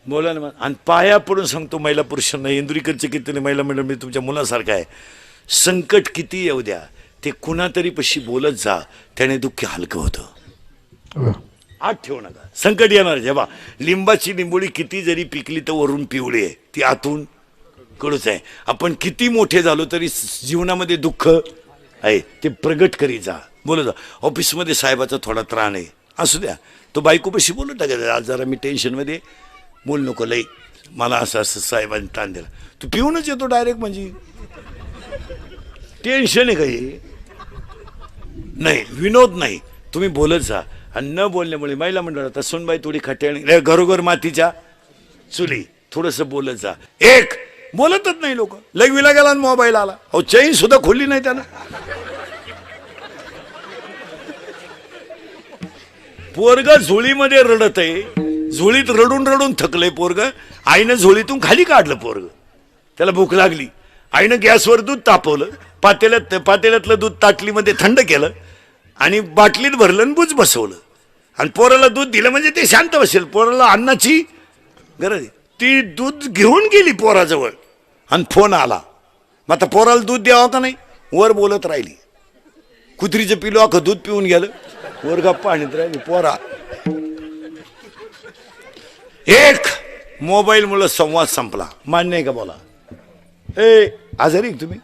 बोला ना. आणि पाया पडून सांगतो महिला पुरुषांना, इंदुरीकरचे कीर्तने महिला मंडळ मी तुमच्या मुलासारखं आहे. संकट किती येऊ द्या, ते कुणातरी पशी बोलत जा, त्याने दुःख हलकं होतं. आत ठेवू नका. संकट येणार जेव्हा, लिंबाची लिंबोळी किती जरी पिकली तर वरून पिवळी आहे, ती आतून कडूच आहे. आपण किती मोठे झालो तरी जीवनामध्ये दुःख आहे, ते प्रगट करी जा, बोलत जा. ऑफिसमध्ये साहेबाचा थोडा त्राण आहे, असू द्या, तो बायकोपाशी बोलत टाकायचा, आज जरा मी टेन्शनमध्ये, बोल नको लई, मला असं असं साहेबांनी ताण दिला. तू पिऊनच येतो डायरेक्ट, म्हणजे टेन्शन आहे काही नाही, विनोद नाही, तुम्ही बोलत जा. आणि न बोलण्यामुळे महिला मंडळात सोनबाई थोडी खट्याळी, घरोघर मातीच्या चुली, थोडंसं बोलत जा. एक बोलतच नाही लोक, लगविला गेला आणि मोबाईल आला, अहो चैन सुद्धा खोलली नाही त्यानं. पोरग झोळीमध्ये रडत आहे, झोळीत रडून रडून थकलंय पोरग, आईनं झोळीतून खाली काढलं पोरग, त्याला भूक लागली, आईनं गॅसवर दूध तापवलं, पातेल्यातलं दूध ताटलीमध्ये थंड केलं आणि बाटलीत भरलं आणि बुज बसवलं आणि पोराला दूध दिलं म्हणजे ते शांत बसेल. पोराला अन्नाची गरज आहे, ती दूध घेऊन गेली पोराजवळ आणि फोन आला. मग आता पोराला दूध द्यावं का नाही, वर बोलत राहिली. कुत्रीचं पिलो अख्खं दूध पिऊन गेलं, वर गप्पा आणत राहिली पोरा. एक मोबाईल मुळे संवाद संपला, मान्य आहे का? बोला. आजारी तुम्ही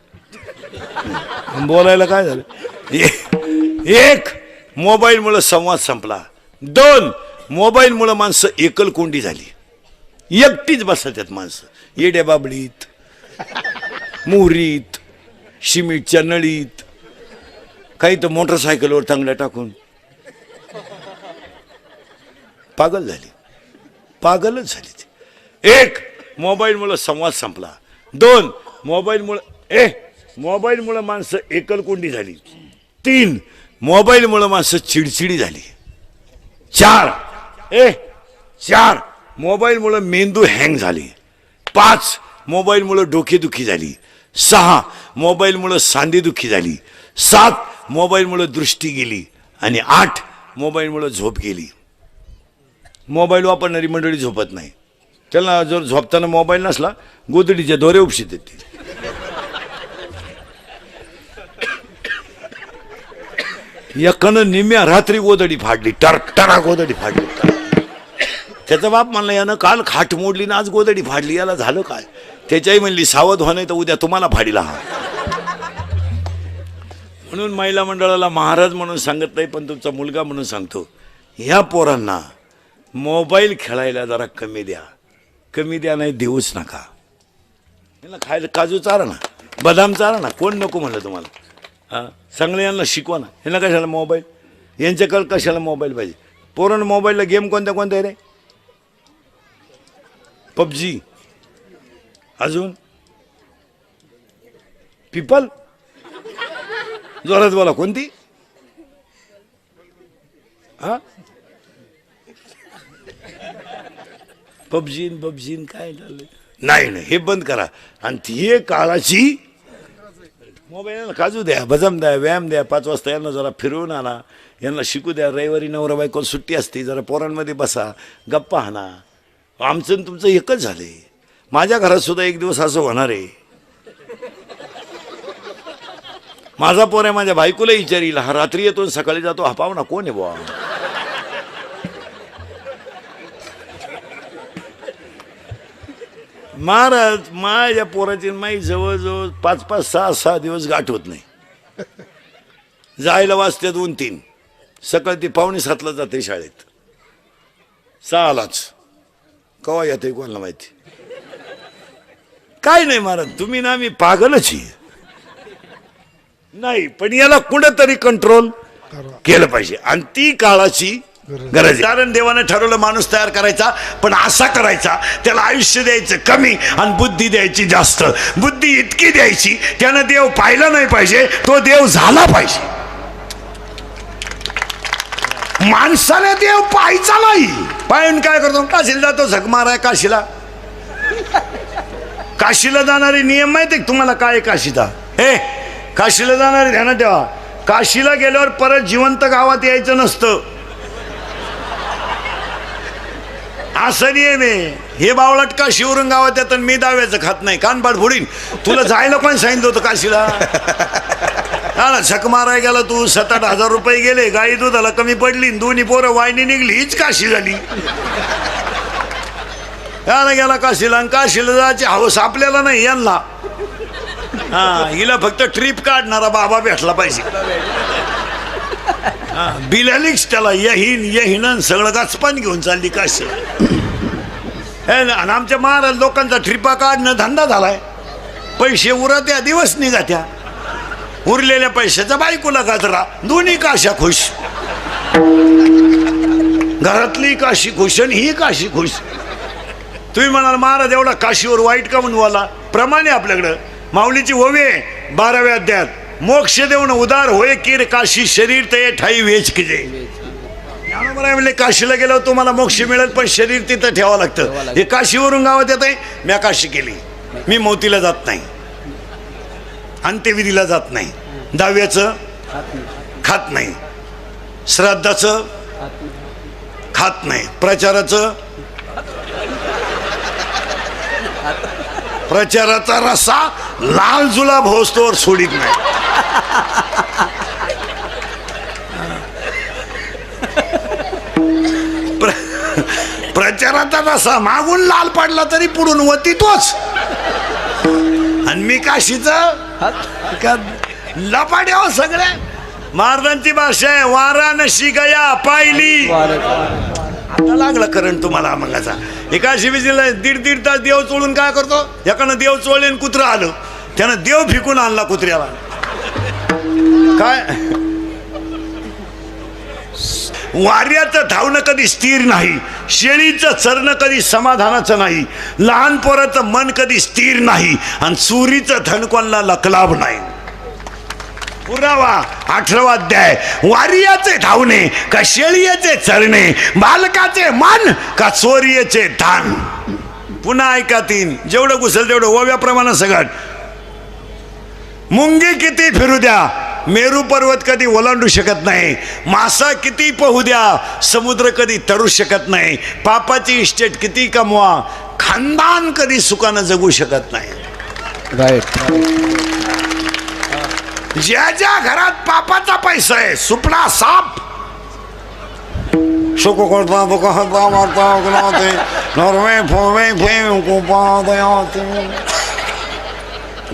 बोलायला काय झालं? एक मोबाईल मुळे संवाद संपला. दोन मोबाईल मुळे माणसं एकलकोंडी झाली, एकटीच बसतात माणसं, येड्या बाबडीत, मोरीत, शिमिटच्या नळीत, काही तर मोटरसायकलवर चांगल्या टाकून पागल झाली, पागलच झाली. एक मोबाईल मुळे संवाद संपला. दोन मोबाईल मुळे माणसं एकलकोंडी झाली. तीन मोबाईल मुळे माणसं चिडचिडी झाली. चार मोबाईल मुळे मेंदू हँग झाली. पाच मोबाईल मुळे डोकेदुखी झाली. सहा मोबाईल मुळे सांधेदुखी झाली. सात मोबाईल मुळे दृष्टी गेली. आणि आठ मोबाईल मुळे झोप गेली. मोबाईल वापरणारी मंडळी झोपत नाही, त्याला जर झोपताना मोबाईल नसला गोदडीच्या दोरे उपशीत येते. एकानं निम्या रात्री गोदडी फाडली, टरा गोदडी फाडली. त्याचा बाप म्हणला यानं काल खाट मोडली ना आज गोदडी फाडली, याला झालं काय? त्याच्याही म्हणली सावध व्हा नाही तर उद्या तुम्हाला फाडीला. म्हणून महिला मंडळाला महाराज म्हणून सांगत नाही, पण तुमचा मुलगा म्हणून सांगतो, ह्या पोरांना मोबाईल खेळायला जरा कमी द्या, नाही देऊच नका. यांना खायला काजू चारा ना, बदाम चारा ना, कोण नको म्हणलं तुम्हाला? हां, चांगलं यांना शिकवा ना. यांना कशाला मोबाईल, यांच्याकडे कशाला मोबाईल पाहिजे? पोरांना मोबाईलला गेम कोणत्या आहे रे? पबजी, अजून पिपल, जोरात बोला, कोणती? हा, पबजी काय झालं? नाही, हे बंद करा. आणि ती काळाची मोबाईल काजू द्या, बदाम द्या, व्यायाम द्या. 5 वाजता यांना जरा फिरवून आणा, यांना शिकू द्या. रविवारी नवरा बायको सुट्टी असते, जरा पोरांमध्ये बसा, गप्पा हाना. आमचं तुमचं एकच झालंय. माझ्या घरात सुद्धा एक दिवस असं होणार आहे. माझा पोर आहे, माझ्या बायकोला विचारील, हा रात्री येतो सकाळी जातो, हा पाहुणा कोण आहे बुवा? महाराज माझ्या पोराची माई जवळजवळ 5-5, 6-6 दिवस गाठ होत नाही. जायला वाजते 2-3, सकाळी ती 6:45 जाते शाळेत, 6लाच कवा येते कोणाला माहिती. काय नाही महाराज, तुम्ही ना मी पागलच नाही, पण याला कुठेतरी कंट्रोल केलं पाहिजे. आणि ती काळाची गरज आहे. कारण देवाने ठरवलं माणूस तयार करायचा, पण असा करायचा त्याला आयुष्य द्यायचं कमी आणि बुद्धी द्यायची जास्त. बुद्धी इतकी द्यायची त्यानं देव पाहिला नाही पाहिजे, तो देव झाला पाहिजे. माणसाने देव पाहायचा नाही, पाहून काय करतो? काशीला जातो, झक माराय काशीला. काशीला जाणारे नियम माहिती तुम्हाला काय? काशीचा काशीला जाणारे ध्यानात ठेवा, काशीला गेल्यावर परत जिवंत गावात यायचं नसतं, असं नियम आहे. हे बावळट काशीवरून गावात येतात, मी दाव्याचं खात नाही, कानपाड फोडीन. तुला जायला कोण सांगितलं होतं काशीला? हा ना, झक माराय गेला तू, 7-8 हजार रुपये गेले, गाई दुधाला कमी पडली, दोन्ही पोरं वाहिनी निघली, हीच काशी झाली. याला गेला काशीला, आणि काशीला जायची हवस आपल्याला नाही, यांना. हा, हिला फक्त ट्रिप काढणारा बाबा भेटला पाहिजे. बिलालीच त्याला यहीन सगळं गाचपान घेऊन चालली काशी. आणि आमच्या महाराज लोकांचा ट्रिपा काढणं धंदा झालाय. पैसे उरत या, दिवस निघत्या, उरलेल्या पैशाचा बायकोला गाजरा, दोन्ही काशा खुश. घरातली काशी खुश आणि ही काशी खुश. तुम्ही म्हणाल महाराज एवढा काशीवर वाईट का म्हणून वाला? प्रमाणे आपल्याकडं माऊलीची ओवी 12व्या अध्यायात, मोक्ष देऊन उदार होय किर काशी शरीर ते ठाई वेच किजे. म्हणले काशीला गेल्यावर तुम्हाला मोक्ष मिळेल, पण शरीर तिथं ठेवावं लागतं. हे काशीवरून गावात येत आहे, मी काशी केली, मी मोतीला जात नाही, अंत्यविधीला जात नाही, दहाव्याचं खात नाही, श्राद्धाचं खात नाही, प्रचाराचा रस्सा लाल जुलाब होस्तोवर सोडित नाही. प्रचाराचा रस्सा मागून लाल पडला तरी पुढून वती तोच. आणि मी काशीचं लपाड्यावर सगळ्या महाराजांची भाषा आहे, वाराणसी गया पाहिली. आता लागला करंट तुम्हाला मंगाचा. एकाशी विजीला 1.5 तास देव चोळून काय करतो, एकानं देव चोळले आणि कुत्रं आलं, त्यानं देव फिकून आणला कुत्र्याला. काय वाऱ्याचं धावणं कधी स्थिर नाही, शेळीचं चरणं कधी समाधानाचं नाही, लहान पोराचं मन कधी स्थिर नाही, आणि चोरीचं धन कोणाला लकलाभ नाही. पुरावा 18वा अध्याय. वारियाचे धावणे का शेळीचे चरणे, बालकाचे मन का चोरीचे धान. पुन्हा ऐका 3, जेवढं घुसल तेवढं ओव्याप्रमाणे सगळं. मुंगी किती फिरू द्या, मेरू पर्वत कधी ओलांडू शकत नाही, मासा किती पोहू द्या, समुद्र कधी तरू शकत नाही, पापाची इस्टेट किती कमवा, खानदान कधी सुखानं जगू शकत नाही. राईट. ज्या ज्या घरात पापाचा पैसा आहे, सुपडा साप सुख करता दुख हरता मारता गुलाते नरवे फोवे फेम कुपादयाते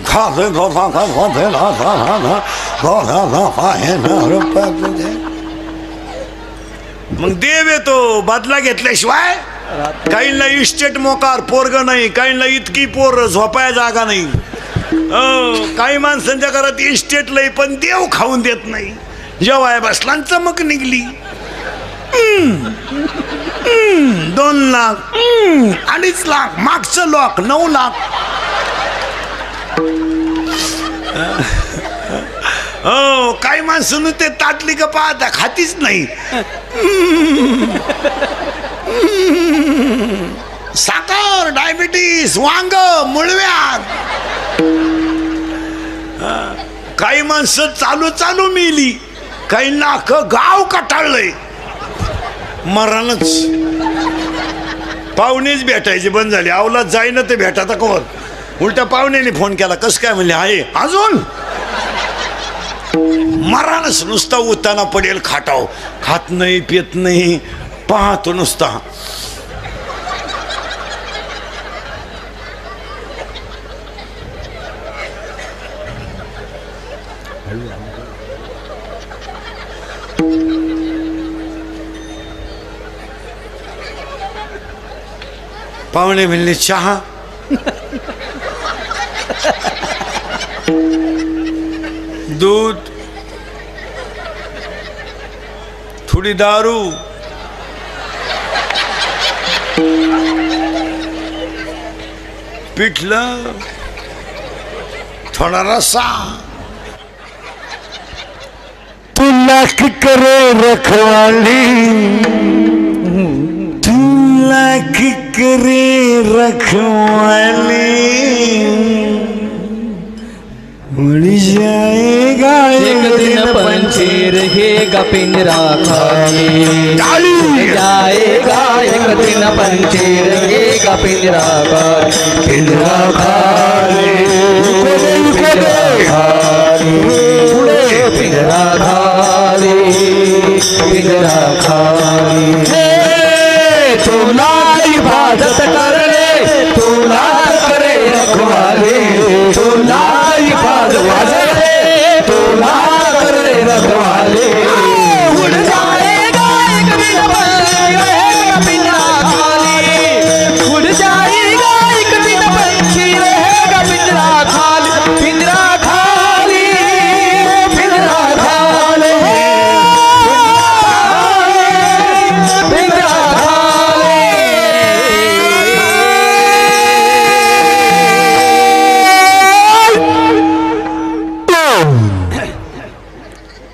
घासे धोसा का धोसे लासा ना धोसा ना पाहे ना रुपये. मग देव येतो बदला घेतल्याशिवाय. काहींना इस्टेट मोकार पोरग नाही, काहींना इतकी पोर झोपाय जागा नाही. काही माणसांच्या घरात इस्टेट लई, पण देव खाऊन देत नाही. जेव्हा बसला चमक निघली, 2 लाख 2.5 लाख, मागचं लॉक 9 लाख. हो, काही माणसं ते ताटली का पाहता खातीच नाही. साखर, डायबिटीस, वांग, मुळव्याध. काही माणसं चालू मिली, काही नाक गाव कटाळलंय. मरणच. पाहुणेच भेटायचे बंद झाले. अवलाद जाईना ते भेटाता कोण. उलट्या पाहुण्याने फोन केला, कसं काय म्हणले, आहे अजून. मरणच. नुसता उताना पडेल खाटाव, खात नाही पित नाही, पाहतो नुसता. पाहुणे म्हणले चहा. दूध, थोडी दारू, पिठलं, थोडा रस्सा. तू लाख करे रखवाली, तू लाख करे रखवाली, उड़ जाएगा एक दिन पंछी रहेगा पिंजरा खाली, उड़ जाएगा एक दिन पंछी रहेगा पिंजरा खाली, पिंजरा खाली, पिंजरा खाली, पिंजरा खाली, पिंजरा खाली। तू ना इबादत कर ले, तू ना करे रखवाले, तू ना इबादत करे, तू ना करे रखवाले। उड़ जाएगा एक दिन पंछी रहेगा पिंजरा खाली, उड़ जाएगा एक दिन पंछी रहेगा पिंजरा खाली, पिंजरा खाली, पिंजरा खाली, पिंजरा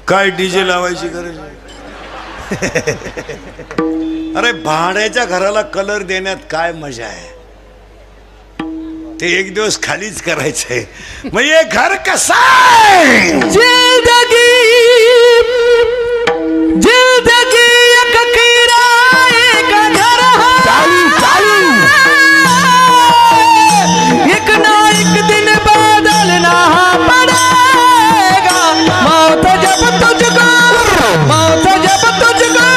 काय डीजे लावायची गरज आहे? अरे भाड्याच्या घराला कलर देण्यात काय मजा आहे? ते एक दिवस खालीच करायचंय. मग हे घर कसं आहे? जिंदगी जिंदगी एक किराए का घर है, एक ना एक दिन बदलना पड़ेगा। मौत जब तुझको, मौत जब तुझको,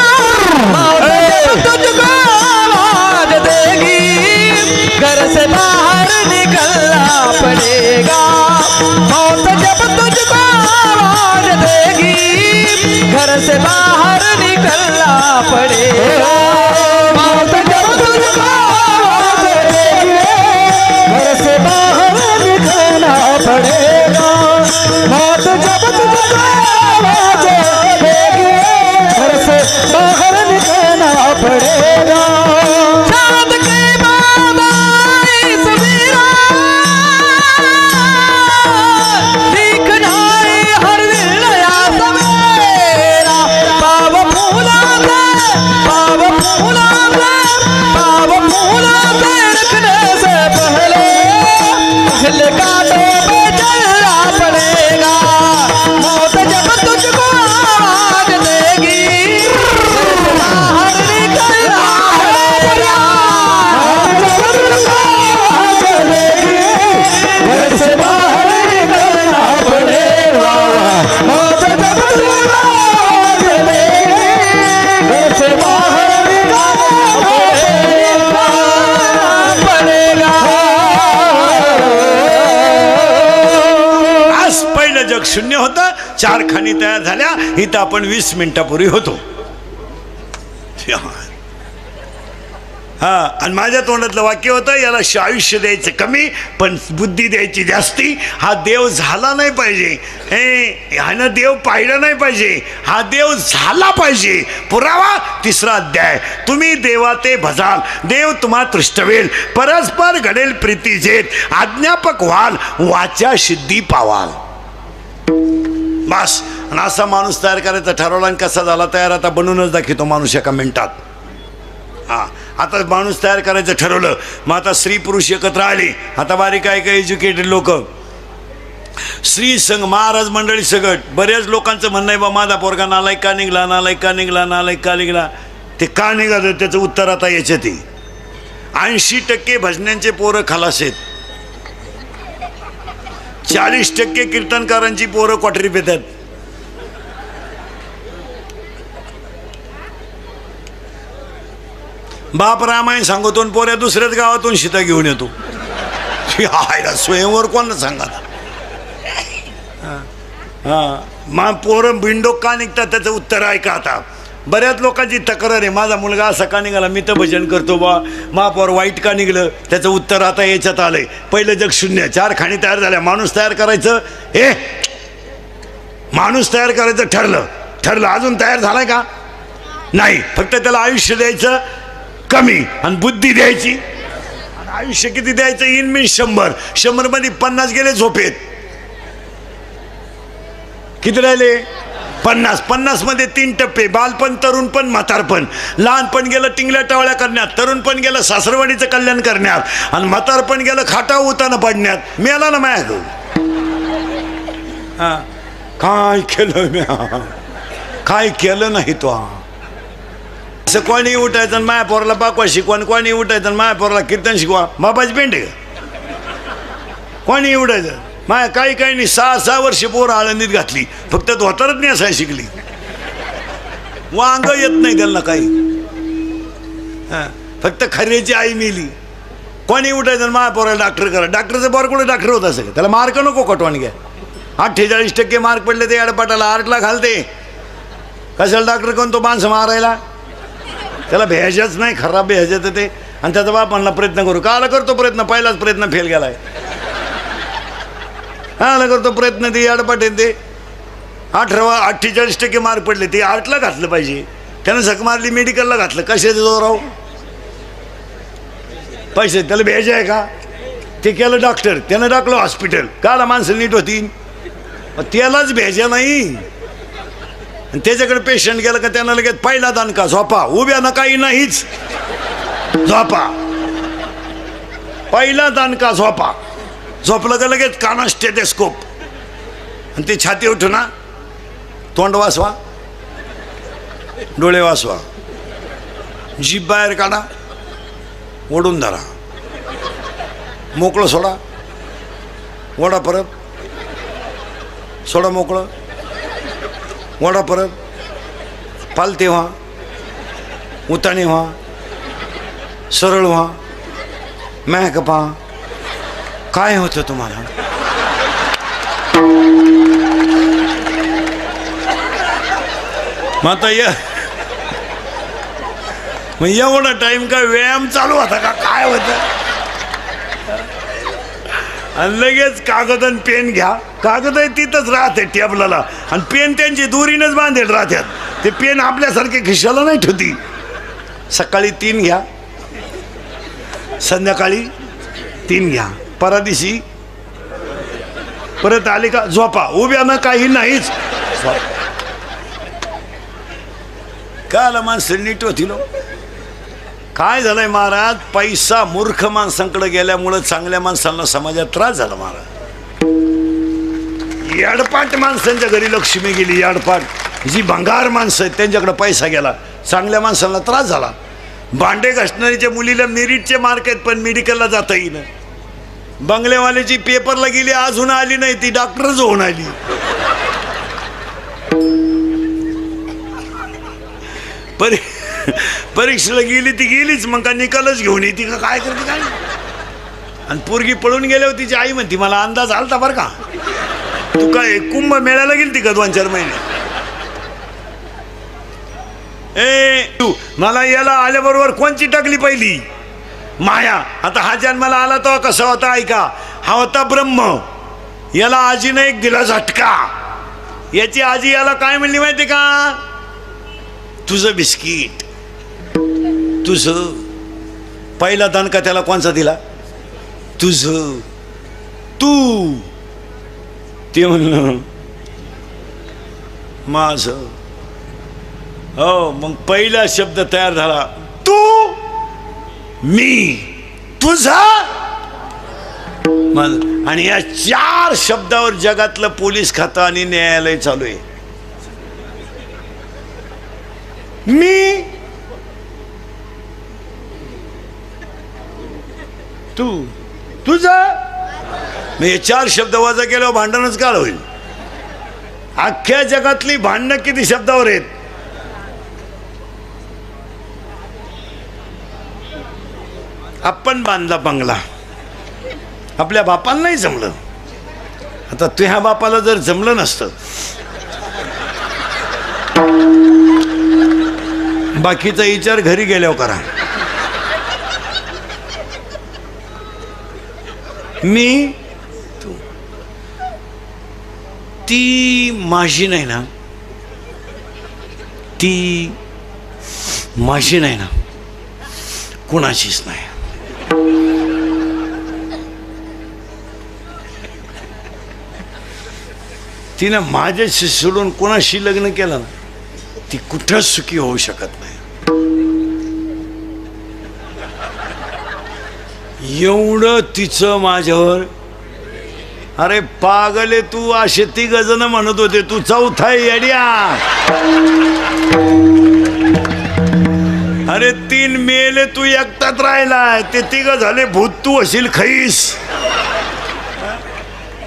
मौत जब तुझको आवाज देगी, घर से बाहर निकलना पड़ेगा। मौत जब तुझको आवाज देगी, घर से बाहर निकलना पड़ेगा। मौत जब तुझको आवाज देगी, घर से बाहर निकलना पड़ेगा। मौत जब तुझको आवाज देगी, घर से बाहर निकलना पड़ेगा। चांद के बाद आई सवेरा, दिखना है हर दिन नया सवेरा। पाव फूला से, पाव फूला से, पाव फूला से रखने से पहले कांटों पे चलना पड़ेगा। मौत जब तुझको आवाज देगी, घर से बाहर निकलना पड़ेगा। मौत जब तुझको आवाज देगी, घर से बाहर निकलना पड़ेगा। मौत जब तुझको आवाज देगी, घर से बाहर निकलना पड़ेगा। आज पहिलं जग शून्य होतं, 4 खाणी तयार झाल्या. इथं आपण 20 मिनिटापूर्वी होतो. हा, आणि माझ्या तोंडातलं वाक्य होतं, याला आयुष्य द्यायचं कमी पण बुद्धी द्यायची जास्ती. हा देव झाला नाही पाहिजे, ह्यानं देव पाहिलं नाही पाहिजे, हा देव झाला पाहिजे. पुरावा 3रा अध्याय. तुम्ही देवा ते भजाल, देव तुम्हा तृष्टवेल, परस्पर घडेल प्रीतीजेत, आज्ञापक व्हाल, वाचा सिद्धी पावाल. बस. आणि असा माणूस तयार करायचा ठरवला, आणि कसा झाला तयार आता बनवूनच दाखवतो माणूस एका मिनिटात. हां, आता माणूस तयार करायचं ठरवलं. मग आता स्त्री पुरुष एकत्र आले. आता बारीक काय काय एज्युकेटेड लोक, स्त्री संघ, महाराज मंडळी सगट. बऱ्याच लोकांचं म्हणणं आहे, बा माझा पोरगा नालायक का निघला, नालायक का निघला, नालायक का निघला. ते का निघालं त्याचं उत्तर आता याच्यात. 80% भजन्यांचे पोरं खलास आहेत, 40% कीर्तनकारांची पोरं क्वाटरी पेतात. बाप रामायण सांगतो, पोऱ्या दुसऱ्याच गावातून सीता घेऊन येतो. हायला स्वयंवर कोण सांगा. मा पोरं बिंडोक का निघतात त्याचं उत्तर ऐका. आता बऱ्याच लोकांची तक्रार आहे, माझा मुलगा असा का निघाला, मी तर भजन करतो बा, महापौर वाईट का निघलं, त्याचं उत्तर आता याच्यात आलंय. पहिलं जग शून्य, 4 खाणी तयार झाल्या. माणूस तयार करायचं, माणूस तयार करायचं ठरलं. अजून तयार झालाय का? नाही. फक्त त्याला आयुष्य द्यायचं कमी आणि बुद्धी द्यायची. आणि आयुष्य किती द्यायचं? In mean 100. 100 मध्ये 50 गेले झोपेत. किती राहिले? 50. 50 मध्ये 3 टप्पे: बालपण, तरुणपण, म्हातारपण. लहानपण गेलं टिंगल्या टावळ्या करण्यात, तरुणपण गेलं सासरवाडीचं कल्याण करण्यात, आणि म्हातारपण गेलं खाटा उताना पडण्यात. मेला ना माया. हा काय केलं मी काय केलं नाही तो असं कोणी उठायचं आणि माया पोराला पाकवा शिकवा आणि कोणी उठायचं आणि माया पोराला कीर्तन शिकवा बाबाची पेंड आहे का कोणी उठायचं माया काही काही नाही 6 वर्ष पोरं आळंदीत घातली फक्त धोतरच नाही असाय शिकली वांग येत नाही त्यांना काही हा फक्त खऱ्याची आई मेली कोणी उठायचं माया पोराला डॉक्टर करा डॉक्टरचं पोर कुठे डॉक्टर होत असं त्याला मार्क नको कटवान घ्या 48% मार्क पडले ते अडपाटाला 8ला घालते कशाला डॉक्टर कोण तो माणसं मारायला त्याला भेजाच नाही खराब भेजायचं ते आणि त्याचा बाप म्हणला प्रयत्न करू काला करतो प्रयत्न पहिलाच प्रयत्न फेल गेलाय काला करतो प्रयत्न ते अडपाट ते 48% मार्क पडले ते 8ला घातलं पाहिजे त्यानं झक मारली मेडिकलला घातलं कशाचं जोराव पैसे त्याला भेज आहे का ते केलं डॉक्टर त्यानं टाकलं हॉस्पिटल काला माणसं नीट होती त्यालाच भेजा नाही आणि त्याच्याकडे पेशंट गेलं का त्यांना लगेच पहिला दणका झोपा उभ्या ना काही नाहीच झोपा पहिला दणका झोपा झोपलं का लगेच काना स्टेथोस्कोप आणि ते छाती उठू ना तोंड वाचवा डोळे वाचवा जीभ बाहेर काढा ओढून धरा मोकळं सोडा ओढा परत सोडा मोकळं ओढा परत पालते व्हा उताणे व्हा सरळ व्हा मॅक पहा काय होतं तुम्हाला मग आता मग एवढा टाइम काय व्यायाम चालू होता का काय होतं आणि लगेच कागद आणि पेन घ्या कागद आहे तिथंच राहते टेबलाला आणि पेन त्यांची दुरीनच बांधेल राहतात ते पेन आपल्यासारखे खिशाला नाही ठेवती सकाळी 3 घ्या संध्याकाळी 3 घ्या परादिशी परत आले का झोपा उभ्या ना काही नाहीच काला माणसं नीट होतील काय झालंय महाराज पैसा मूर्ख माणसांकडे गेल्यामुळं चांगल्या माणसांना समाजात त्रास झाला महाराज याडपाट माणसांच्या घरी लक्ष्मी गेली याडपाट जी भंगार माणसं आहेत त्यांच्याकडे पैसा गेला चांगल्या माणसांना त्रास झाला भांडे घासणारीच्या मुलीला मेरिटचे मार्क आहेत पण मेडिकलला जाता येईना बंगलेवाल्याची पेपरला गेली अजून आली नाही ती डॉक्टरच होऊन आली परीक्षेला गेली ती गेलीच मग का निकालच घेऊन येते का काय करते काय आणि पोरगी पळून गेल्यावर तिची आई म्हणती मला अंदाज आलता बरं का तू काय कुंभ मेळ्याला गेली का 2-4 महिने ए तू मला याला आल्याबरोबर कोणची टाकली पहिली माया आता हा जन्माला आला तो कसा होता ऐका हा होता ब्रह्म याला आजीने एक दिला झटका याची आजी याला काय म्हणली माहिती का तुझं बिस्किट तुझं पहिला दणका त्याला कोणचा दिला तुझं तू ते म्हणलं माझं हो मग पहिला शब्द तयार झाला तू मी तुझा आणि या 4 शब्दावर जगातलं पोलीस खातं आणि न्यायालय चालू आहे मी तू तुझा मी 4 शब्द वजा केल्यावर भांडणच काळ होईल अख्ख्या जगातली भांडणं किती शब्दावर आहेत आपण बांधला बंगला आपल्या बापाला नाही जमलं आता तुझ्या बापाला जर जमलं नसतं बाकीचा विचार घरी गेल्यावर करा मी तू ती माझी नाही ना ती माझी नाही ना कुणाचीच नाही तिनं माझ्याशी सोडून कोणाशी लग्न केलं ना ती कुठंच सुखी होऊ शकत नाही एवढं तिचं माझ्यावर अरे पागले तू, असे 3 जण म्हणत होते, तू चौथा आहे येड्या. अरे 3 मेले, तू एकटाच राहिलाय. ते 3 झाले भूत, तू असेल खैस.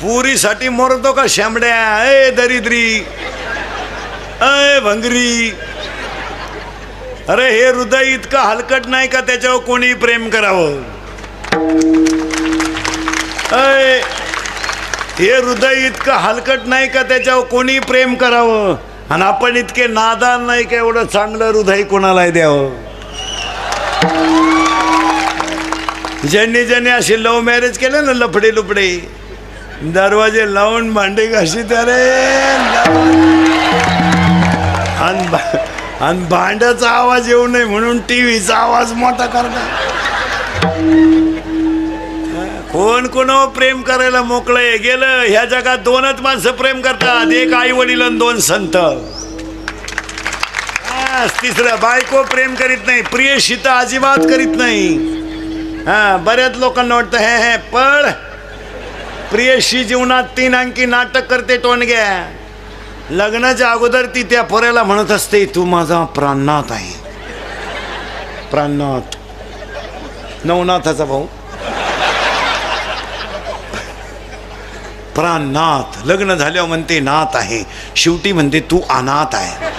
पुरीसाठी मरतो का शामड्या? ए दरिद्री, अय भंगरी. अरे हे हृदय इतकं हलकट नाही का त्याच्यावर कोणी प्रेम करावं? अय हे हृदय इतकं हलकट नाही का त्याच्यावर कोणी प्रेम करावं? आणि आपण इतके नादान नाही का एवढं चांगलं हृदय कोणाला द्यावं? ज्यांनी ज्यांनी असे लव्ह मॅरेज केले ना, लफडे लुपडे, दरवाजे लावून भांडे घाशीत, अरे आणि भांड्याचा आवाज येऊ नये म्हणून टीव्हीचा आवाज मोठा करतात. कोण कोणावर प्रेम करायला मोकळे गेलं? ह्या जगात 2च माणसं प्रेम करतात, एक आई वडील आणि 2 संत. तिसरं बायको प्रेम करीत नाही, प्रियशी तर अजिबात करीत नाही. बऱ्याच लोकांना वाटतं हे पण प्रियशी जीवनात 3 अंकी नाटक करते टोनग्या. लग्नाच्या अगोदर ती त्या पोऱ्याला म्हणत असते, तू माझा प्राणनाथ आहे. प्राणनाथ, नवनाथाचा भाऊ. प्राणनाथ. लग्न झाल्यावर म्हणते नाथ आहे, शेवटी म्हणते तू अनाथ आहे.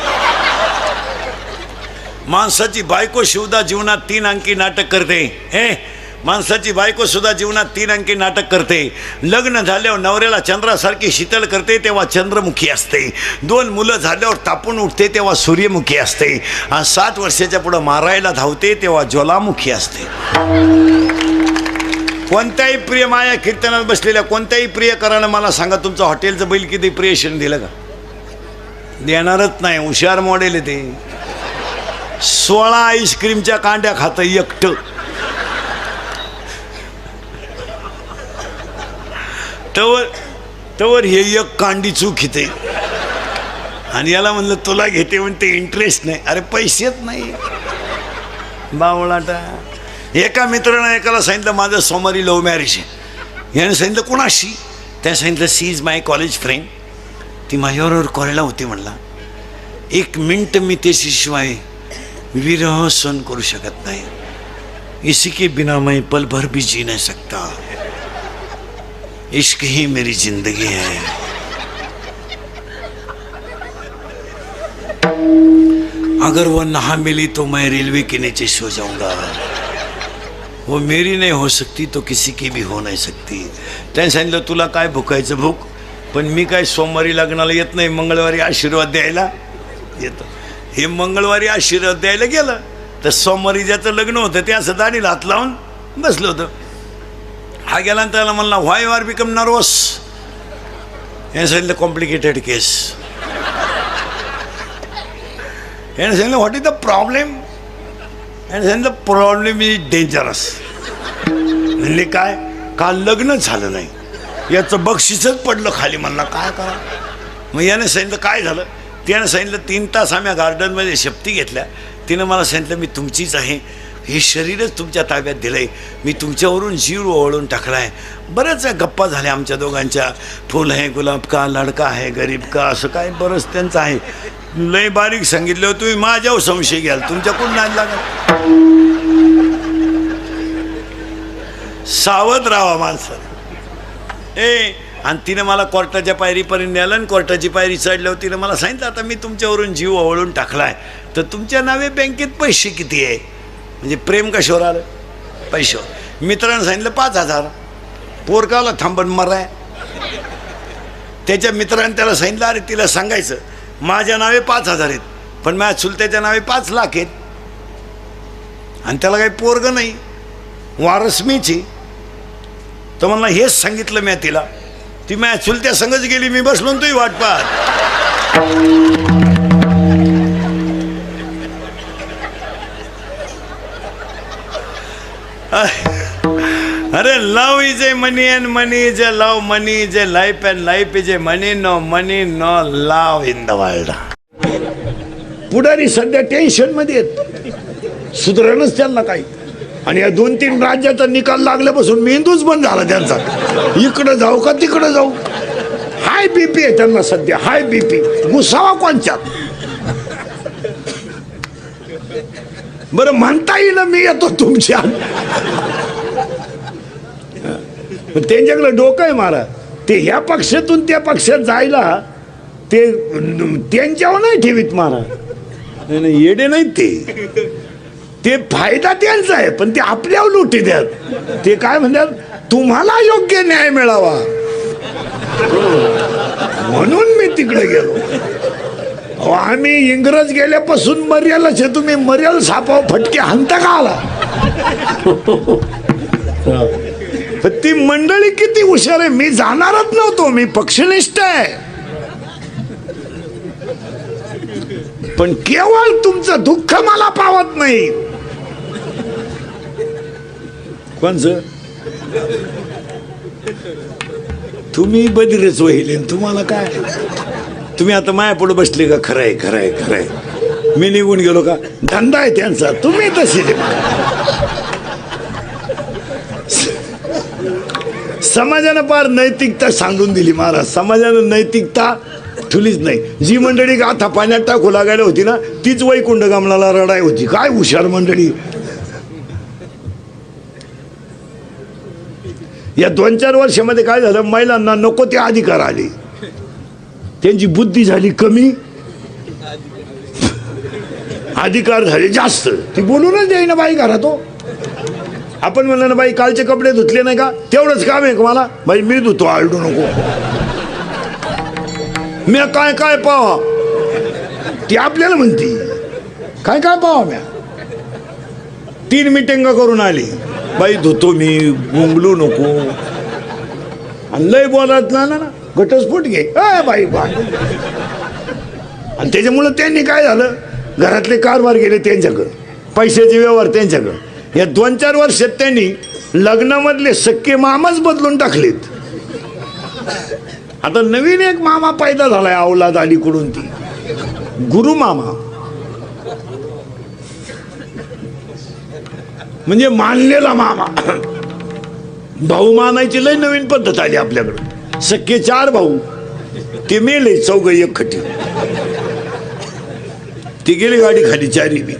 माणसाची बायको सुद्धा जीवनात 3 अंकी नाटक करते. माणसाची बायको सुद्धा जीवनात 3 अंकी नाटक करते. लग्न झाल्यावर नवऱ्याला चंद्रासारखी शीतल करते तेव्हा चंद्रमुखी असते. 2 मुलं झाल्यावर तापून उठते तेव्हा सूर्यमुखी असते. आणि 7 वर्षाच्या पुढं मारायला धावते तेव्हा ज्वालामुखी असते. कोणत्याही प्रिय माया कीर्तनात बसलेल्या कोणत्याही प्रियकरानं मला सांगा, तुमचं हॉटेलचं बिल किती प्रियशन दिलं का? देणारच नाही. हुशार मॉडेल आहे ते. 16 आईस्क्रीमच्या कांड्या खातं एकटं. तवर हे एक कांडी चूक घेते. आणि याला म्हणलं तुला घेते म्हणते इंटरेस्ट नाही. अरे पैसेच नाही बावळाटा. एका मित्रानं एकाला सांगितलं माझं सोमवारी लव्ह मॅरेज आहे. याने सांगितलं कोणाशी? त्याने सांगितलं she is my college friend. ती माझ्याबरोबर कॉलेजला होती. म्हणला 1 मिनिट मी त्याच्याशिवाय विरह सहन करू शकत नाही. इसी के बिना मैं पल भर भी जी नहीं सकता. इश्क ही मेरी जिंदगी है. अगर वो ना मिली तो मैं रेलवे के नीचे सो जाऊंगा. वो मेरी नहीं हो सकती तो किसी की भी हो नहीं सकती. त्याने सांगितलं तुला काय भुकायचं भूक, पण मी काय सोमवारी लग्नाला येत नाही, मंगळवारी आशीर्वाद द्यायला येतो. हे मंगळवारी आशीर्वाद द्यायला गेलं तर सोमवारी ज्याचं लग्न होतं ते असं दाढीला हात लावून बसलं होतं. हा गेला आणि त्याला म्हणला व्हाय यू आर बिकम नर्वस. याने सांगितलं कॉम्प्लिकेटेड केस. याने सांगितलं व्हॉट इज द प्रॉब्लेम. याने सांगितलं प्रॉब्लेम इज डेंजरस. म्हणले काय? काल लग्न झालं नाही, याचं बक्षीसच पडलं खाली. म्हणला काय करा? मग याने सांगितलं काय झालं? त्यानं सांगितलं 3 तास आम्ही गार्डनमध्ये शपथी घेतल्या. तिनं मला सांगितलं मी तुमचीच आहे, हे शरीरच तुमच्या ताब्यात दिलं आहे, मी तुमच्यावरून जीव ओळून टाकला आहे. बऱ्याच गप्पा झाल्या आमच्या दोघांच्या. फुल आहे गुलाब का, लडका आहे गरीब का, असं काय बरंच त्यांचं आहे. लय बारीक सांगितलं. तुम्ही माझ्यावर संशय घ्याल, तुमच्याकडून नाही लागत. सावध राहा माणसं. आणि तिनं मला कोर्टाच्या पायरीपर्यंत नेलं आणि कोर्टाची पायरी चढल्यावर तिनं मला सांगितलं आता मी तुमच्यावरून जीव ओवाळून टाकला आहे, तर तुमच्या नावे बँकेत पैसे किती आहे? म्हणजे प्रेम कशावर आलं? पैशावर. मित्रानं सांगितलं 5,000. पोरकाला थांबण मराय. त्याच्या मित्राने त्याला सांगितलं अरे तिला सांगायचं माझ्या नावे 5,000 आहेत, पण माझ्या चुलत्याच्या नावे 5 लाख आहेत, आणि त्याला काही पोरगं नाही, वारस मीची. तर म्हणला हेच सांगितलं मी तिला. ती माझ्या चुलत्या संगच गेली, मी बसलो तुही वाट पाहत. अरे love is a money and money is a love. Money is a life and life is a money. No money no love in the world. पुढारी सध्या टेन्शन मध्ये आहेत, सुधारणच त्यांना काही. आणि या 2-3 राज्याचा निकाल लागल्यापासून मेंदूच बंद झाला त्यांचा. इकडं जाऊ का तिकडं जाऊ. हाय बीपी आहे त्यांना सध्या, हाय बीपी. घुसावा कोणच्यात. बरं म्हणता येईल मी येतो तुमच्या. त्यांच्याकडे डोकं आहे मारा. ते ह्या पक्षातून त्या पक्षात जायला ते त्यांच्यावर नाही ठेवीत मारा. नाही येडे नाहीत ते फायदा त्यांचा आहे पण ते आपल्यावर लुटी द्यात. ते काय म्हणतात तुम्हाला योग्य न्याय मिळावा म्हणून मी तिकडे गेलो. आम्ही इंग्रज गेल्यापासून मर्यालाच आहे. तुम्ही मर्याल सापाव फटके हाणता का आला. ती मंडळी किती हुशार आहे. मी जाणारच नव्हतो. मी पक्षनिष्ठ आहे. पण केवळ तुमचं दुःख मला पावत नाही. कोणचं तुम्ही बदिरच वहिले तुम्हाला काय. तुम्ही आता माया पुढे बसले का. खरंय खरंय खरंय. मी निघून गेलो का. धंदा आहे त्यांचा. तुम्ही तसे समाजानं फार नैतिकता सांगून दिली महाराज. समाजानं नैतिकता ठुलीच नाही. जी मंडळी गाथा पाण्यात टाकू लागायला होती ना तीच वैकुंठ गमनाला रडाय होती. काय हुशार मंडळी. या 2-4 वर्षामध्ये काय झालं महिलांना नको ते अधिकार आले. त्यांची बुद्धी झाली कमी, अधिकार झाले जास्त. ती बोलूनच देई ना बाई घरात. हो आपण म्हणलं ना बाई कालचे कपडे धुतले नाही का तेवढंच काम आहे का मला. बाई मी धुतो आलडू नको. मी काय काय पाहा ती आपल्याला म्हणती काय काय पाहा. म्या 3 मिटिंग करून आली. बाई धुतो मी गुंगलू नको. आणि लय बोलत ना घटस्फोट घे बाई बा. आणि त्याच्यामुळं त्यांनी काय झालं घरातले कारभार गेले त्यांच्याकडं. पैशाचे व्यवहार त्यांच्याकडं. या 2-4 वर्षात त्यांनी लग्नामधले सख्खे मामाच बदलून टाकलेत. आता नवीन एक मामा पैदा झालाय औलाद अलीकडून. ती गुरु मामा म्हणजे मानलेला मामा. भाऊ मानायची लय नवीन पद्धत आली आपल्याकडे. सख्खे 4 भाऊ ते मेले 4 एक खटी. ती गेली गाडी खाली 4 बी.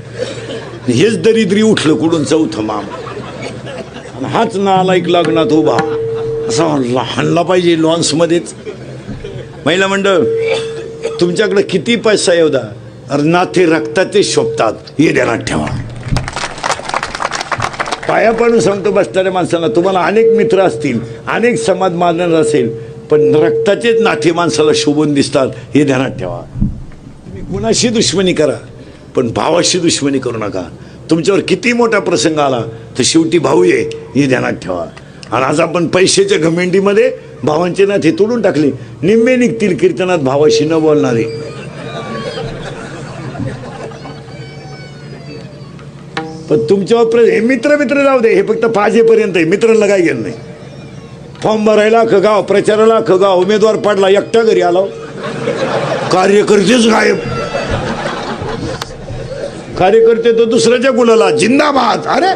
हेच दरिद्री उठलं कुठून 4था मामा. हाच नालायक लग्नात उभा असा हाणला पाहिजे लॉन्स मध्येच. महिला मंडळ तुमच्याकडे किती पैसा येऊ द्या अरे नाते रक्ताचे शोभतात हे ध्यानात ठेवा. पाया पडून सांगतो बसणाऱ्या माणसाला तुम्हाला अनेक मित्र असतील अनेक समाज मानणार असेल पण रक्ताचेच नाते माणसाला शोभून दिसतात हे ध्यानात ठेवा. तुम्ही कुणाशी दुश्मनी करा पण भावाशी दुश्मनी करू नका. तुमच्यावर किती मोठा प्रसंग आला तर शेवटी भाऊ आहे हे ध्यानात ठेवा. आणि आज आपण पैशाच्या घमेंडीमध्ये भावांचे नाते तोडून टाकले. निम्मे निघतील कीर्तनात भावाशी न बोलणारे. पण तुमच्यावर हे मित्र जाऊ दे. हे फक्त 5 पर्यंत आहे. मित्रांना काय गेलं नाही. फॉर्म भरायला अख्खं गाव, प्रचाराला अख्खं गाव, उमेदवार पडला एकटा घरी आला. कार्यकर्तेच गायब. कार्यकर्ते तर दुसऱ्याच्या गुलाला जिंदाबाद. अरे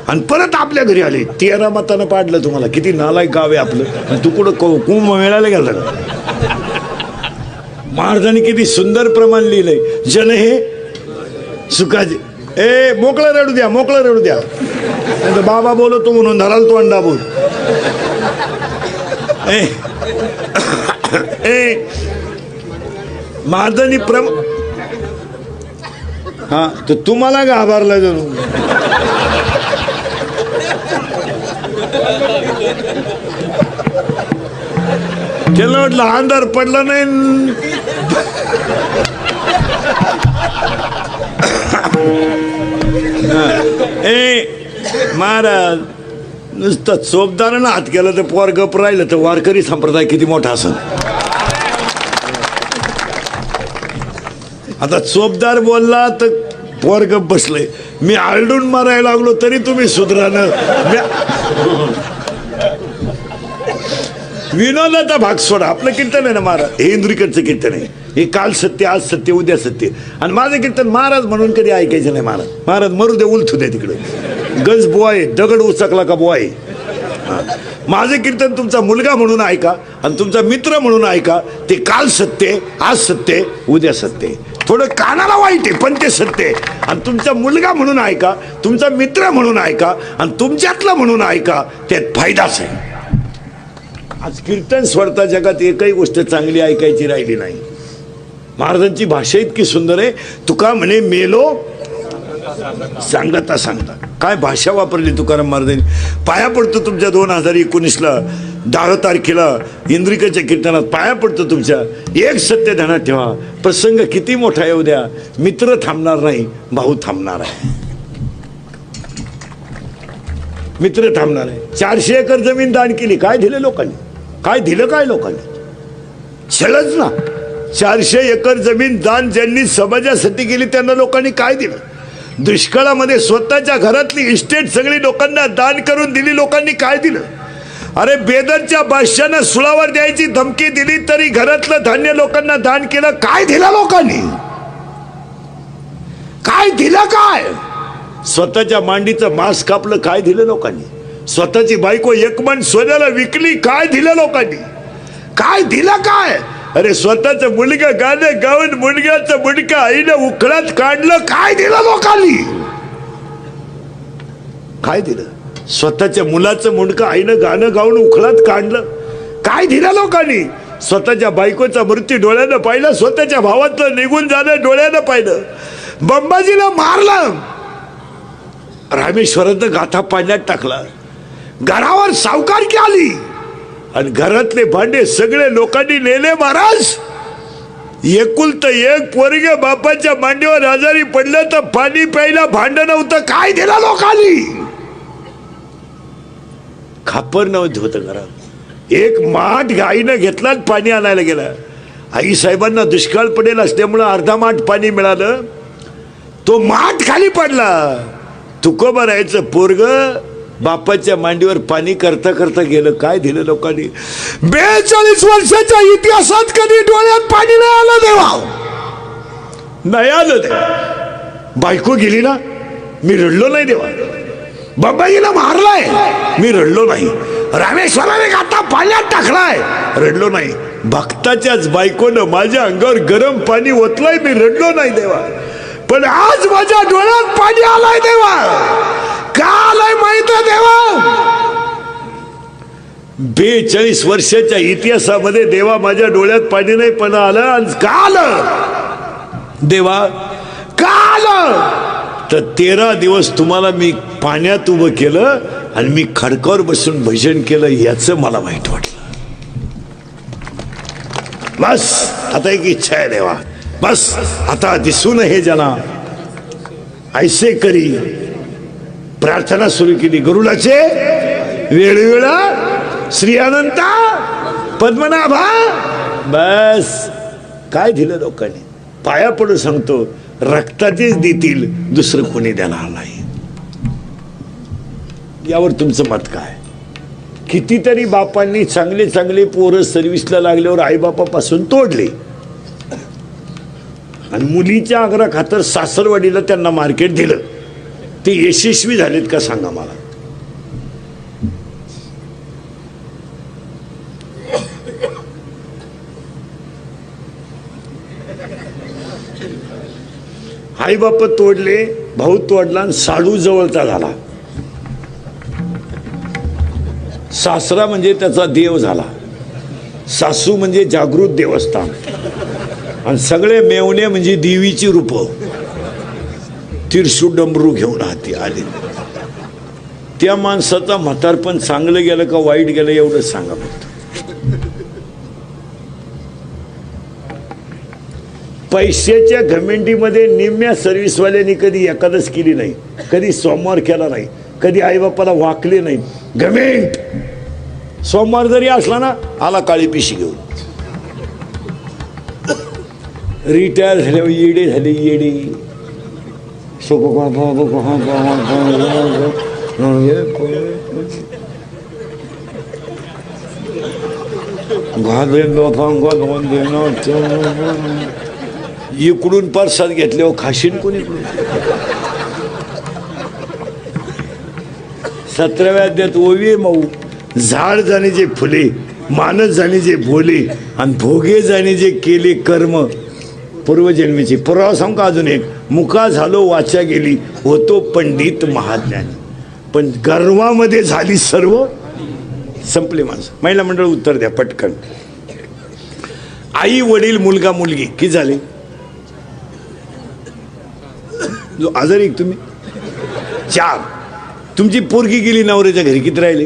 आणि परत आपल्या घरी आले. 13 मतानं पाडलं तुम्हाला. किती नालायक गाव आहे आपलं. तू कुठं कुंभमेळ्याला गेला का. महाराजांनी किती सुंदर प्रमाण लिहिलंय. जन हे सुखाचे. मोकळं रडू द्या, मोकळं रडू द्या. नाही तर बाबा बोलतो म्हणून धराल तो अंडा बोल. महाराजांनी हा तर तुम्हाला घाबरला जणू. त्याला वाटलं अंधार पडला नाही. महाराज नुसतं चोपदारानं हात केला तर पोर गप राहिलं तर वारकरी संप्रदाय किती मोठा असेल. आता चोपदार बोलला तर पोर गप बसले. मी आरडून मारायला लागलो तरी तुम्ही सुधरानं. विनोदाचा भाग सोडा. आपलं कीर्तन आहे ना महाराज, हे इंद्रिकडचं कीर्तन आहे. हे काल सत्य, आज सत्य, उद्या सत्य. आणि माझं कीर्तन महाराज म्हणून कधी ऐकायचं नाही. महाराज महाराज मरू दे, उलथू दे तिकडे. गज बुवा आहे, दगड उचकला का बुवा आहे. माझं कीर्तन तुमचा मुलगा म्हणून ऐका आणि तुमचा मित्र म्हणून ऐका. ते काल सत्य, आज सत्य, उद्या सत्य. थोडं कानाला वाईट आहे पण ते सत्य आहे. आणि तुमचा मुलगा म्हणून ऐका, तुमचा मित्र म्हणून ऐका आणि तुमच्यातलं म्हणून ऐका. त्यात फायदाच आहे. आज कीर्तन स्वरता जगात एकही गोष्ट चांगली ऐकायची राहिली नाही. महाराजांची भाषा इतकी सुंदर आहे. तुका म्हणे मेलो सांगता सांगता. काय भाषा वापरली तुकाराम महाराजांनी. पाया पडतो तुमच्या 2019ला 10 तारखेला इंद्रिकाच्या कीर्तनात पाया पडतो तुमच्या. एक सत्य ध्यानात ठेवा, प्रसंग किती मोठा येऊ द्या, मित्र थांबणार नाही, भाऊ थांबणार आहे. मित्र थांबणार आहे. 400 एकर जमीन दान केली. काय दिलं लोकांनी? काय दिलं काय लोकांनी? छळच ना. 400 एकर जमीन दान ज्यांनी समाजासाठी केली त्यांना लोकांनी काय दिलं? दुष्काळामध्ये स्वतःच्या घरातली इस्टेट सगळी लोकांना दान करून दिली. लोकांनी काय दिलं? अरे बेदरच्या बादशाहानं सुळावर द्यायची धमकी दिली तरी घरातलं धान्य लोकांना दान केलं. काय दिलं लोकांनी? काय दिलं? काय स्वतःच्या मांडीचं मांस कापलं. काय दिलं लोकांनी? स्वतःची बायको 1 मन सोन्याला विकली. काय दिलं लोकांनी? काय दिलं? काय अरे स्वतःचं मुलगा गाणं गाऊन मुलग्याचं मुंडका आईनं उखळात काढलं. काय दिलं लोकांनी? काय दिलं? स्वतःच्या मुलाचं मुंडका आईनं गाणं गाऊन उखळात काढलं. काय दिलं लोकांनी? स्वतःच्या बायकोचा मृत्यू डोळ्यानं पाहिलं. स्वतःच्या भावाचं निघून जाणं डोळ्यानं पाहिलं. बंबाजीला मारलं. रामेश्वराचं गाथा पाण्यात टाकला. घरावर सावकारकी आली आणि घरातले भांडे सगळे लोकांनी नेले. महाराज एकुलत एक पोरगे बापाच्या मांडीवर आजारी पडलं तर पाणी प्यायला भांड नव्हतं. काय दिलं लोकांनी? खापर नव्हतं होतं घरात. एक माठ गाईनं घेतला आणि पाणी आणायला गेला. आई साहेबांना दुष्काळ पडेल असल्यामुळं अर्धा माठ पाणी मिळालं. तो माठ खाली पडला. तुकोबा राहायचं पोरग बापाच्या मांडीवर पाणी करता करता गेलं. काय दिलं लोकांनी? 42 वर्षाच्या इतिहासात कधी डोळ्यात पाणी नाही आलं देवा. नाही आलं देवा. बायको गेली ना, मी रडलो नाही देवा. बाबाजीला मारलाय, मी रडलो नाही. रामेश्वराने गाता पाण्यात टाकलाय, रडलो नाही. भक्ताच्याच बायकोनं माझ्या अंगावर गरम पाणी ओतलंय, मी रडलो नाही देवा. पण आज माझ्या डोळ्यात पाणी आलाय देवा. का आलाय माहित आहे देवा? 42 वर्षाच्या इतिहासामध्ये देवा माझ्या डोळ्यात पाणी नाही पण आलं. आणि का आलं देवा? का आलं? तर 13 दिवस तुम्हाला मी पाण्यात उभं केलं आणि मी खडकावर बसून भजन केलं. याचं मला वाईट वाटलं. बस आता एक इच्छा आहे देवा. बस आता दिसून हे जना ऐसे करी. प्रार्थना सुरू केली. गरुडाचे वेळोवेळा श्री अनंता पद्मनाभा. बस काय दिलं लोकांनी? पाया पडून सांगतो, रक्ताचेच देतील, दुसरं कोणी देणार नाही. यावर तुमचं मत काय? कितीतरी बापांनी चांगले चांगले पोरं सर्व्हिसला लागल्यावर आईबापापासून तोडले आणि मुलीच्या आग्रह खातर सासरवाडीला त्यांना मार्केट दिलं. ते यशस्वी झालेत का सांगा मला? आई बाप तोडले, भाऊ तोडला आणि साडू जवळचा झाला. सासरा म्हणजे त्याचा देव झाला. सासू म्हणजे जागृत देवस्थान आणि सगळे मेवणे म्हणजे देवीची रूप. तिरसू डमरू घेऊन हाती आले. त्या माणसाचा म्हातारपण चांगलं गेलं का वाईट गेलं एवढं सांगा फक्त. पैशाच्या घमेंडीमध्ये निम्म्या सर्व्हिसवाल्यांनी कधी एकादश केली नाही, कधी सोमवार केला नाही, कधी आईबापाला वाकले नाही. घमेंट. सोमवार जरी असला ना, आला काळी पिशी घेऊन. रिटायर झाले, येडे झाले, येडे. इकडून प्रसाद घेतल्यावर खाशीन कोण इकडून 17व्या अध्यायात ओवी मऊ झाड जाणे जे फुले मानस जाणे जे भोले आणि भोगे जाणे जे केले कर्म पूर्वजन्मीची पुरावा सांग का अजून एक मुका झालो वाचा गेली होतो पंडित महाज्ञानी पण गर्वामध्ये झाली सर्व संपली माणसं. महिला मंडळ उत्तर द्या पटकन. आई वडील मुलगा मुलगी किती झाले जो आजारी तुम्ही 4. तुमची पोरगी गेली नवऱ्याच्या घरी किती राहिले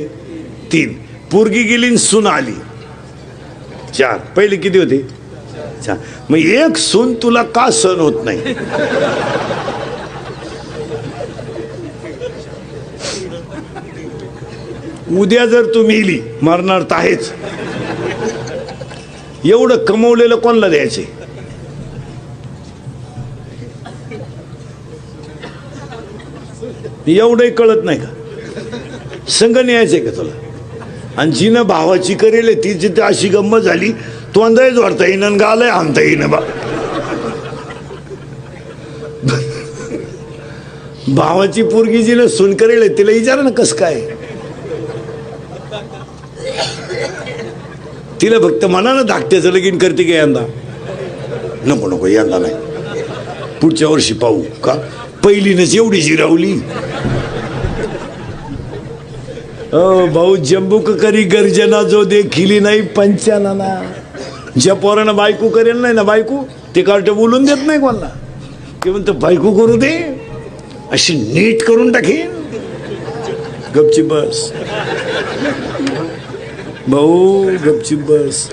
3. पोरगी गेली आणि सून आली 4. पहिले किती होते 4. मग एक सून तुला का सहन होत नाही उद्या जर तू मेली मरणार तर आहेच एवढं कमवलेलं कोणाला द्यायचे एवढंही कळत नाही का संग न्यायचंय का तुला आणि जिनं भावाची करेल तिची तर अशी गंमत झाली तो अंदाज वाढता येईन गालय आणता येईन बा भावाची पोरगी जिनं सून करेल तिला विचारा ना कसं काय तिला फक्त मनानं धाकट्याचं लगीन करते का यंदा नको नको यंदा नाही पुढच्या वर्षी पाहू का पहिलीनच एवढी जिरावली भाऊ जंबूक करी गर्जना जो देखिली नाही पंचाना ज्या पोरानं बायको करेल नाही ना बायको ते कार्ट बोलून देत नाही कोणाला ते म्हणतं बायको करू दे अशी नीट करून टाकेन गपची बस भाऊ गपची बस.